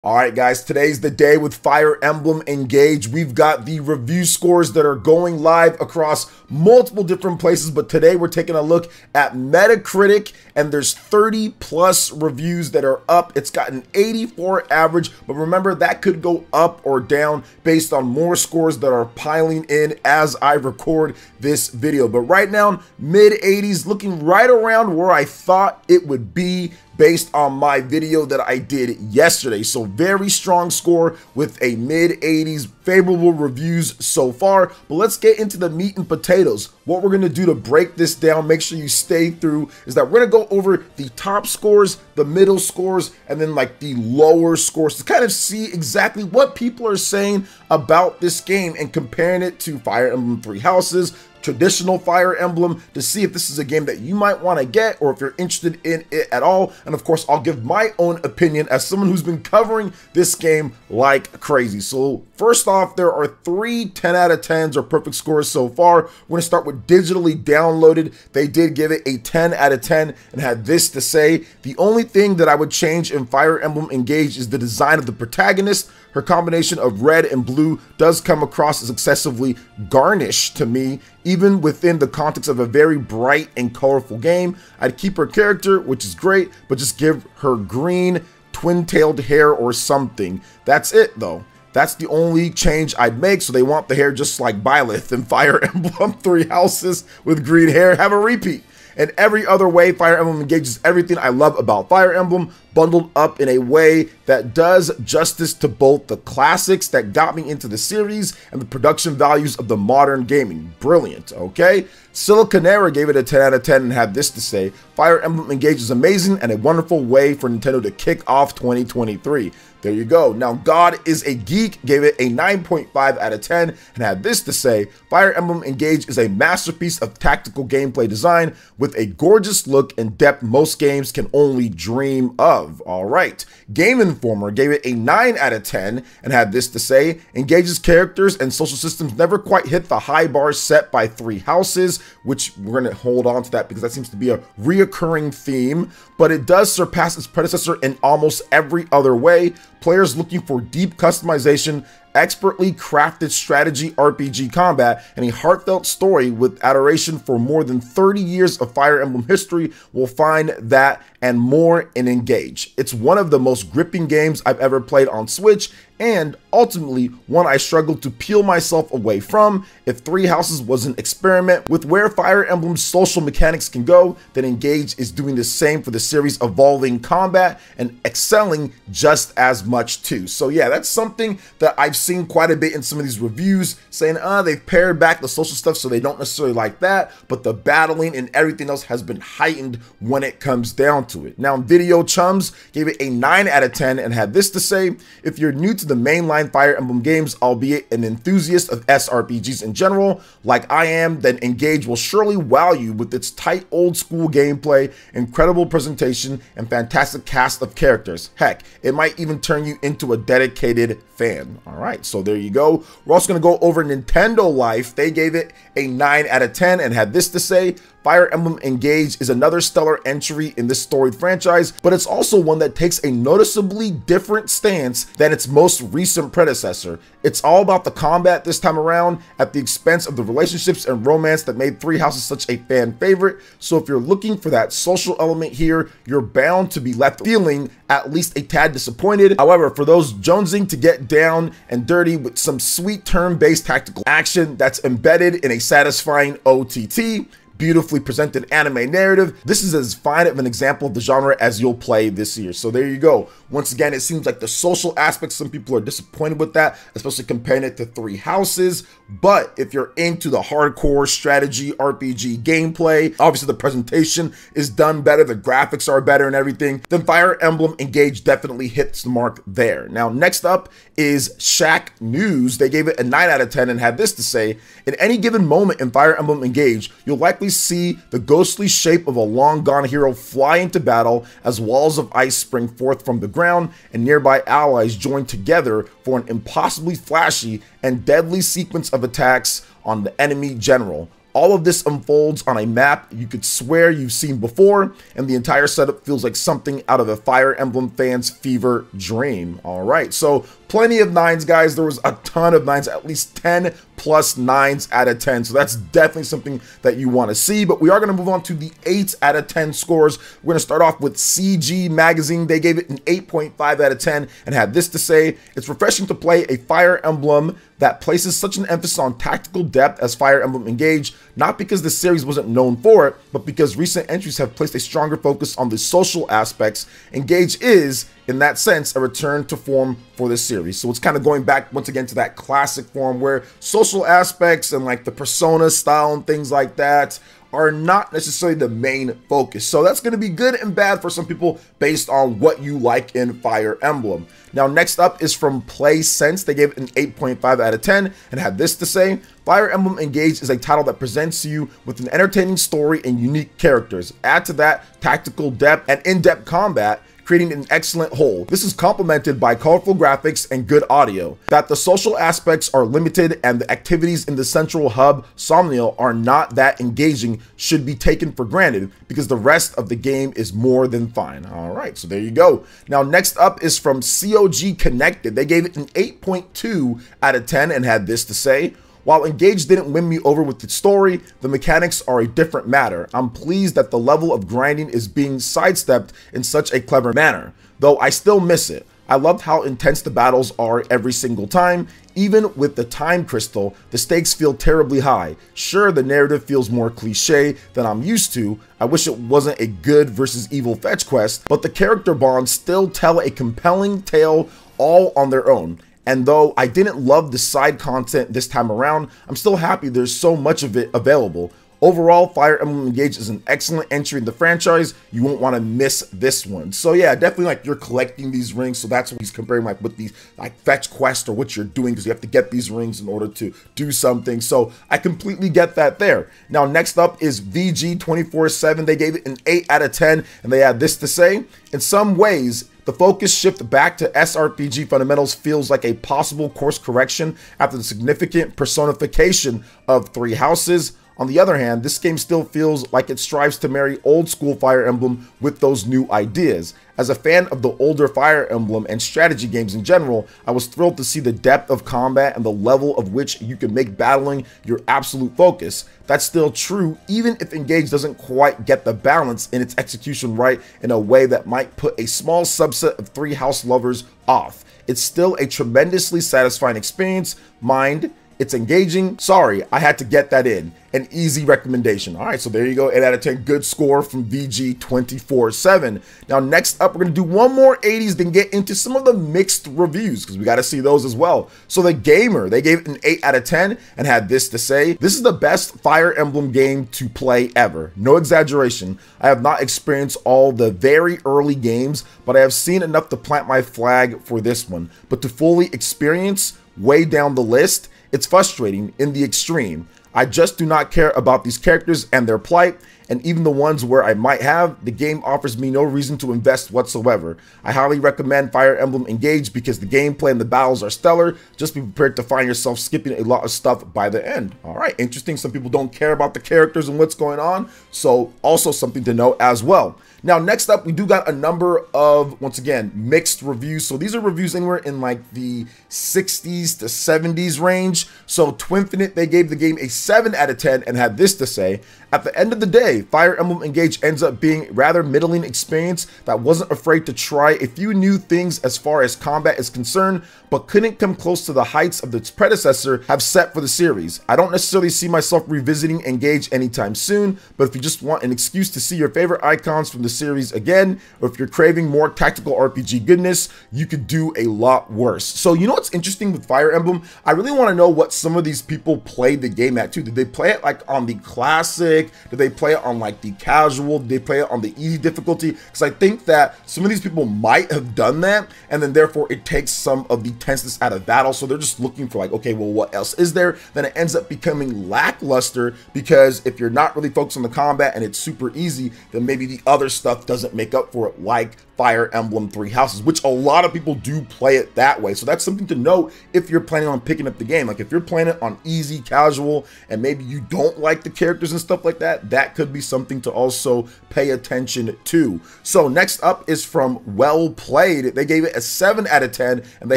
All right, guys, today's the day with Fire Emblem Engage. We've got the review scores that are going live across multiple different places, but today we're taking a look at Metacritic, and there's 30 plus reviews that are up. It's got an 84 average, but remember that could go up or down based on more scores that are piling in as I record this video. But right now, mid 80s, looking right around where I thought it would be based on my video that I did yesterday. So very strong score with a mid 80s, favorable reviews so far. But let's get into the meat and potatoes. What we're gonna do to break this down, make sure you stay through, is that we're gonna go over the top scores, the middle scores, and then like the lower scores to kind of see exactly what people are saying about this game and comparing it to Fire Emblem Three Houses, traditional Fire Emblem, to see if this is a game that you might want to get or if you're interested in it at all. And of course, I'll give my own opinion as someone who's been covering this game like crazy. So first off, there are 3 10 out of 10s or perfect scores so far. We're going to start with digitally downloaded. They did give it a 10 out of 10 and had this to say: the only thing that I would change in Fire Emblem Engage is the design of the protagonist. Her combination of red and blue does come across as excessively garnished to me, even within the context of a very bright and colorful game. I'd keep her character, which is great, but just give her green twin-tailed hair or something. That's it though. That's the only change I'd make. So they want the hair just like Byleth in Fire Emblem Three Houses with green hair. Have a repeat. And every other way, Fire Emblem engages everything I love about Fire Emblem, bundled up in a way that does justice to both the classics that got me into the series and the production values of the modern gaming. Brilliant, okay? Siliconera gave it a 10 out of 10 and had this to say: Fire Emblem Engage is amazing and a wonderful way for Nintendo to kick off 2023. There you go. Now, God is a Geek gave it a 9.5 out of 10 and had this to say: Fire Emblem Engage is a masterpiece of tactical gameplay design with a gorgeous look and depth most games can only dream of. All right. Game Informer gave it a 9 out of 10 and had this to say: Engage's characters and social systems never quite hit the high bar set by Three Houses, which we're going to hold on to that because that seems to be a reoccurring theme, but it does surpass its predecessor in almost every other way. Players looking for deep customization, expertly crafted strategy RPG combat, and a heartfelt story with adoration for more than 30 years of Fire Emblem history will find that and more in Engage. It's one of the most gripping games I've ever played on Switch, and ultimately one I struggled to peel myself away from. If Three Houses was an experiment with where Fire Emblem's social mechanics can go, then Engage is doing the same for the series' evolving combat and excelling just as much too. So yeah, that's something that I've seen quite a bit in some of these reviews, saying they've pared back the social stuff so they don't necessarily like that, but the battling and everything else has been heightened when it comes down to it. Now, Video Chums gave it a 9 out of 10 and had this to say: if you're new to the mainline Fire Emblem games, albeit an enthusiast of SRPGs in general, like I am, then Engage will surely wow you with its tight old school gameplay, incredible presentation, and fantastic cast of characters. Heck, it might even turn you into a dedicated fan. All right, so there you go. We're also going to go over Nintendo Life. They gave it a 9 out of 10 and had this to say: Fire Emblem Engage is another stellar entry in this storied franchise, but it's also one that takes a noticeably different stance than its most recent predecessor. It's all about the combat this time around, at the expense of the relationships and romance that made Three Houses such a fan favorite. So if you're looking for that social element here, you're bound to be left feeling at least a tad disappointed. However, for those jonesing to get down and dirty with some sweet turn-based tactical action that's embedded in a satisfying OTT, beautifully presented anime narrative, this is as fine of an example of the genre as you'll play this year. So there you go. Once again, it seems like the social aspects, some people are disappointed with that, especially comparing it to Three Houses. But if you're into the hardcore strategy RPG gameplay, obviously the presentation is done better, the graphics are better and everything, then Fire Emblem Engage definitely hits the mark there. Now, next up is Shack News. They gave it a 9 out of 10 and had this to say: in any given moment in Fire Emblem Engage, you'll likely see the ghostly shape of a long-gone hero fly into battle as walls of ice spring forth from the ground and nearby allies join together for an impossibly flashy and deadly sequence of attacks on the enemy general. All of this unfolds on a map you could swear you've seen before, and the entire setup feels like something out of a Fire Emblem fan's fever dream. All right, so plenty of 9s, guys. There was a ton of 9s, at least 10 plus 9s out of 10. So that's definitely something that you want to see. But we are going to move on to the 8 out of 10 scores. We're going to start off with CG Magazine. They gave it an 8.5 out of 10 and had this to say: it's refreshing to play a Fire Emblem that places such an emphasis on tactical depth as Fire Emblem Engage, not because the series wasn't known for it, but because recent entries have placed a stronger focus on the social aspects. Engage is, in that sense, a return to form for this series. So it's kind of going back once again to that classic form where social aspects and like the persona style and things like that are not necessarily the main focus. So that's going to be good and bad for some people based on what you like in Fire Emblem. Now, next up is from PlayerEssence. They gave it an 8.5 out of 10 and had this to say: Fire Emblem Engage is a title that presents you with an entertaining story and unique characters. Add to that tactical depth and in-depth combat, creating an excellent whole. This is complemented by colorful graphics and good audio. That the social aspects are limited and the activities in the central hub, Somniel, are not that engaging should be taken for granted, because the rest of the game is more than fine. All right, so there you go. Now, next up is from COG Connected. They gave it an 8.2 out of 10 and had this to say: while Engage didn't win me over with its story, the mechanics are a different matter. I'm pleased that the level of grinding is being sidestepped in such a clever manner, though I still miss it. I loved how intense the battles are every single time. Even with the time crystal, the stakes feel terribly high. Sure, the narrative feels more cliche than I'm used to. I wish it wasn't a good versus evil fetch quest, but the character bonds still tell a compelling tale all on their own. And though I didn't love the side content this time around, I'm still happy there's so much of it available. Overall, Fire Emblem Engage is an excellent entry in the franchise. You won't want to miss this one. So yeah, definitely like you're collecting these rings. So that's what he's comparing like with these like fetch quests or what you're doing, because you have to get these rings in order to do something. So I completely get that there. Now, next up is VG247. They gave it an 8 out of 10 and they had this to say: in some ways, the focus shift back to SRPG fundamentals feels like a possible course correction after the significant personification of 3 houses. On the other hand, this game still feels like it strives to marry old school Fire Emblem with those new ideas. As a fan of the older Fire Emblem and strategy games in general, I was thrilled to see the depth of combat and the level of which you can make battling your absolute focus. That's still true even if Engage doesn't quite get the balance in its execution right in a way that might put a small subset of 3 house lovers off. It's still a tremendously satisfying experience. Mind, it's engaging. Sorry, I had to get that in. An easy recommendation. All right, so there you go. 8 out of 10. Good score from VG247. Now, next up, we're going to do one more 80s, then get into some of the mixed reviews, because we got to see those as well. So The Gamer, they gave it an 8 out of 10 and had this to say: this is the best Fire Emblem game to play ever. No exaggeration. I have not experienced all the very early games, but I have seen enough to plant my flag for this one. But to fully experience, way down the list, it's frustrating in the extreme. I just do not care about these characters and their plight, and even the ones where I might have, the game offers me no reason to invest whatsoever. I highly recommend Fire Emblem Engage because the gameplay and the battles are stellar. Just be prepared to find yourself skipping a lot of stuff by the end. All right, interesting. Some people don't care about the characters and what's going on, so also something to know as well. Now, next up, we do got a number of, once again, mixed reviews. So these are reviews anywhere in like the 60s to 70s range. So Twinfinite, they gave the game a 7 out of 10 and had this to say: at the end of the day, Fire Emblem Engage ends up being a rather middling experience that wasn't afraid to try a few new things as far as combat is concerned, but couldn't come close to the heights of its predecessor have set for the series. I don't necessarily see myself revisiting Engage anytime soon, but if you just want an excuse to see your favorite icons from the series again, or if you're craving more tactical RPG goodness, you could do a lot worse. So you know what's interesting with Fire Emblem? I really want to know what some of these people played the game at too. Did they play it like on the classic? Did they play it on like the casual? Did they play it on the easy difficulty? Because I think that some of these people might have done that, and then therefore it takes some of the tenseness out of battle. So they're just looking for like, okay, well, what else is there? Then it ends up becoming lackluster, because if you're not really focused on the combat and it's super easy, then maybe the other stuff doesn't make up for it, like Fire Emblem Three Houses, which a lot of people do play it that way. So that's something to note if you're planning on picking up the game. Like if you're playing it on easy, casual, and maybe you don't like the characters and stuff like that, that could be something to also pay attention to. So next up is from Well Played. They gave it a 7 out of 10, and they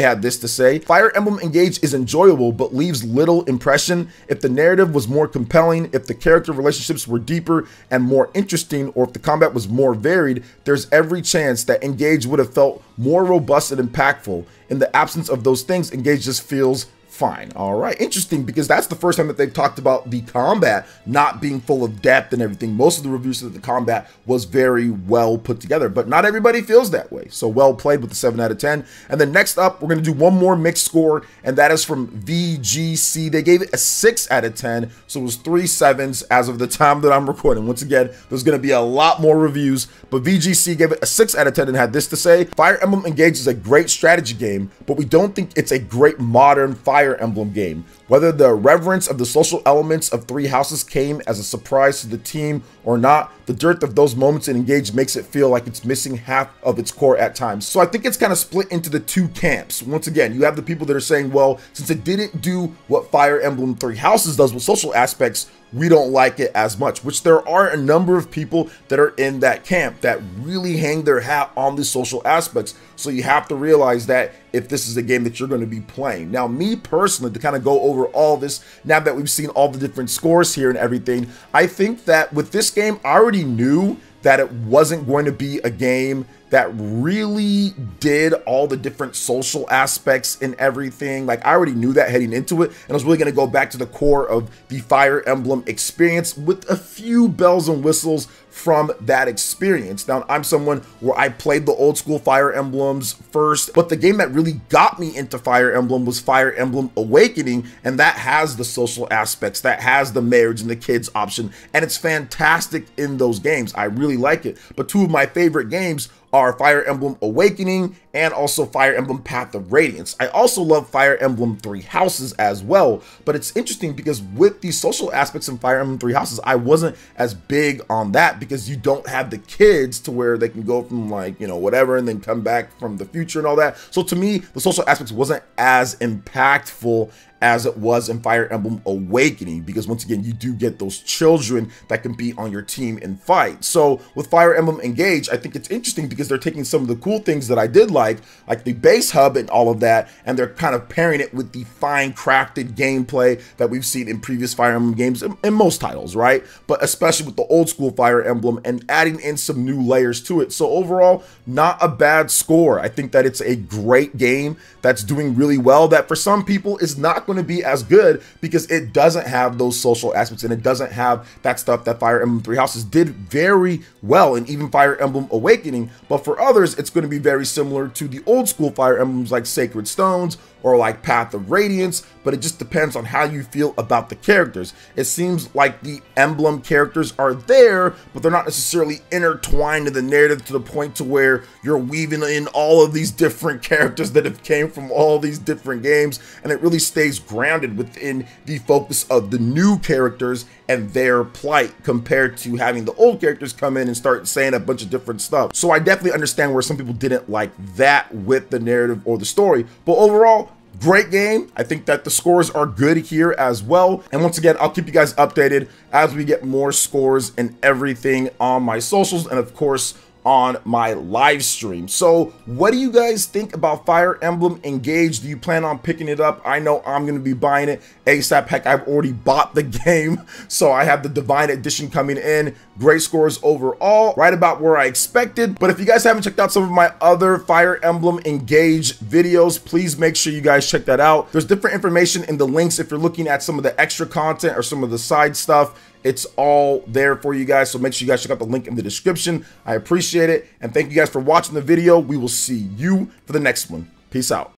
had this to say: Fire Emblem Engage is enjoyable, but leaves little impression. If the narrative was more compelling, if the character relationships were deeper and more interesting, or if the combat was more varied, there's every chance that Engage would have felt more robust and impactful. In the absence of those things, Engage just feels fine. All right, interesting, because that's the first time that they've talked about the combat not being full of depth and everything. Most of the reviews said that the combat was very well put together, but not everybody feels that way. So Well Played with the 7 out of 10. And then next up, we're going to do one more mixed score, and that is from VGC. They gave it a 6 out of 10, so it was 3 7s as of the time that I'm recording. Once again, there's going to be a lot more reviews, but VGC gave it a 6 out of 10 and had this to say: Fire Emblem Engage is a great strategy game, but we don't think it's a great modern Fire Emblem game. Whether the reverence of the social elements of Three Houses came as a surprise to the team or not, the dearth of those moments in Engage makes it feel like it's missing half of its core at times. So I think it's kind of split into the two camps. Once again, you have the people that are saying, well, since it didn't do what Fire Emblem Three Houses does with social aspects, we don't like it as much, which there are a number of people that are in that camp that really hang their hat on the social aspects. So you have to realize that if this is a game that you're going to be playing. Now, me personally, to kind of go over all this, now that we've seen all the different scores here and everything, I think that with this game, I already knew that it wasn't going to be a game that really did all the different social aspects and everything. Like, I already knew that heading into it, and I was really going to go back to the core of the Fire Emblem experience with a few bells and whistles from that experience. Now, I'm someone where I played the old school Fire Emblems first, but the game that really got me into Fire Emblem was Fire Emblem Awakening, and that has the social aspects, that has the marriage and the kids option, and it's fantastic in those games. I really like it. But two of my favorite games are Fire Emblem Awakening and also Fire Emblem Path of Radiance. I also love Fire Emblem Three Houses as well, but it's interesting because with the social aspects in Fire Emblem Three Houses, I wasn't as big on that because you don't have the kids to where they can go from, like, you know, whatever, and then come back from the future and all that. So to me, the social aspects wasn't as impactful as it was in Fire Emblem Awakening, because once again, you do get those children that can be on your team and fight. So with Fire Emblem Engage, I think it's interesting because they're taking some of the cool things that I did like the base hub and all of that, and they're kind of pairing it with the fine crafted gameplay that we've seen in previous Fire Emblem games in most titles, right? But especially with the old school Fire Emblem, and adding in some new layers to it. So overall, not a bad score. I think that it's a great game that's doing really well, that for some people is not going to be as good because it doesn't have those social aspects and it doesn't have that stuff that Fire Emblem Three Houses did very well, and even Fire Emblem Awakening. But for others, it's going to be very similar to the old school Fire Emblems like Sacred Stones or like Path of Radiance, but it just depends on how you feel about the characters. It seems like the Emblem characters are there, but they're not necessarily intertwined in the narrative to the point to where you're weaving in all of these different characters that have came from all these different games, and it really stays grounded within the focus of the new characters and their plight, compared to having the old characters come in and start saying a bunch of different stuff. So I definitely understand where some people didn't like that with the narrative or the story, but overall, great game. I think that the scores are good here as well. And once again, I'll keep you guys updated as we get more scores and everything on my socials, and of course on my live stream. So what do you guys think about Fire Emblem Engage? Do you plan on picking it up? I know I'm going to be buying it ASAP. Heck, I've already bought the game, so I have the Divine Edition coming in. Great scores overall, right about where I expected. But if you guys haven't checked out some of my other Fire Emblem Engage videos, please make sure you guys check that out. There's different information in the links if you're looking at some of the extra content or some of the side stuff. It's all there for you guys, so make sure you guys check out the link in the description. I appreciate it, and thank you guys for watching the video. We will see you for the next one. Peace out.